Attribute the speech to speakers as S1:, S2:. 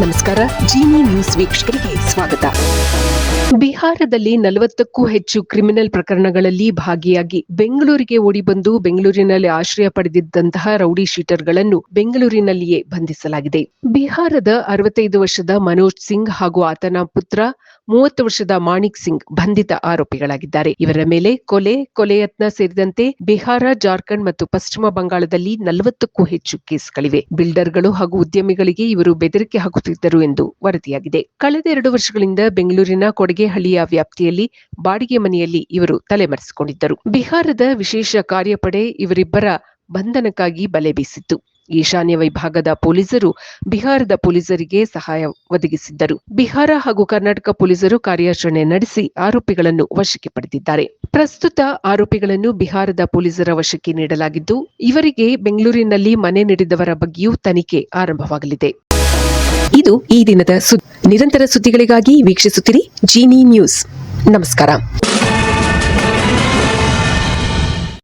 S1: ನಮಸ್ಕಾರ. ಜೀನಿ ನ್ಯೂಸ್ ವೀಕ್ಷಕರಿಗೆ ಸ್ವಾಗತ. ಬಿಹಾರದಲ್ಲಿ 40ಕ್ಕೂ ಹೆಚ್ಚು ಕ್ರಿಮಿನಲ್ ಪ್ರಕರಣಗಳಲ್ಲಿ ಭಾಗಿಯಾಗಿ ಬೆಂಗಳೂರಿಗೆ ಓಡಿಬಂದು ಬೆಂಗಳೂರಿನಲ್ಲಿ ಆಶ್ರಯ ಪಡೆದಿದ್ದಂತಹ ರೌಡಿ ಶೀಟರ್ಗಳನ್ನು ಬೆಂಗಳೂರಿನಲ್ಲಿಯೇ ಬಂಧಿಸಲಾಗಿದೆ. ಬಿಹಾರದ 65 ವರ್ಷದ ಮನೋಜ್ ಸಿಂಗ್ ಹಾಗೂ ಆತನ ಪುತ್ರ 30 ವರ್ಷದ ಮಾಣಿಕ್ ಸಿಂಗ್ ಬಂಧಿತ ಆರೋಪಿಗಳಾಗಿದ್ದಾರೆ. ಇವರ ಮೇಲೆ ಕೊಲೆ ಯತ್ನ ಸೇರಿದಂತೆ ಬಿಹಾರ, ಜಾರ್ಖಂಡ್ ಮತ್ತು ಪಶ್ಚಿಮ ಬಂಗಾಳದಲ್ಲಿ 40ಕ್ಕೂ ಹೆಚ್ಚು ಕೇಸ್ಗಳಿವೆ. ಬಿಲ್ಡರ್ಗಳು ಹಾಗೂ ಉದ್ಯಮಿಗಳಿಗೆ ಇವರು ಬೆದರಿಕೆ ಹಾಕುತ್ತಿದ್ದರು ಎಂದು ವರದಿಯಾಗಿದೆ. ಕಳೆದ 2 ವರ್ಷಗಳಿಂದ ಬೆಂಗಳೂರಿನ ಕೊಡಗೇಹಳ್ಳಿಯ ವ್ಯಾಪ್ತಿಯಲ್ಲಿ ಬಾಡಿಗೆ ಮನೆಯಲ್ಲಿ ಇವರು ತಲೆಮರೆಸಿಕೊಂಡಿದ್ದರು. ಬಿಹಾರದ ವಿಶೇಷ ಕಾರ್ಯಪಡೆ ಇವರಿಬ್ಬರ ಬಂಧನಕ್ಕಾಗಿ ಬಲೆ ಬೀಸಿತ್ತು. ಈಶಾನ್ಯ ವಿಭಾಗದ ಪೊಲೀಸರು ಬಿಹಾರದ ಪೊಲೀಸರಿಗೆ ಸಹಾಯ ಒದಗಿಸಿದ್ದರು. ಬಿಹಾರ ಹಾಗೂ ಕರ್ನಾಟಕ ಪೊಲೀಸರು ಕಾರ್ಯಾಚರಣೆ ನಡೆಸಿ ಆರೋಪಿಗಳನ್ನು ವಶಕ್ಕೆ ಪಡೆದಿದ್ದಾರೆ. ಪ್ರಸ್ತುತ ಆರೋಪಿಗಳನ್ನು ಬಿಹಾರದ ಪೊಲೀಸರ ವಶಕ್ಕೆ ನೀಡಲಾಗಿದ್ದು, ಇವರಿಗೆ ಬೆಂಗಳೂರಿನಲ್ಲಿ ಮನೆ ನೀಡಿದವರ ಬಗ್ಗೆಯೂ ತನಿಖೆ ಆರಂಭವಾಗಲಿದೆ. ಇದು ಈ ದಿನದ ನಿರಂತರ ಸುದ್ದಿಗಳಿಗಾಗಿ ವೀಕ್ಷಿಸುತ್ತಿರಿ ಜೀನಿ ನ್ಯೂಸ್. ನಮಸ್ಕಾರ.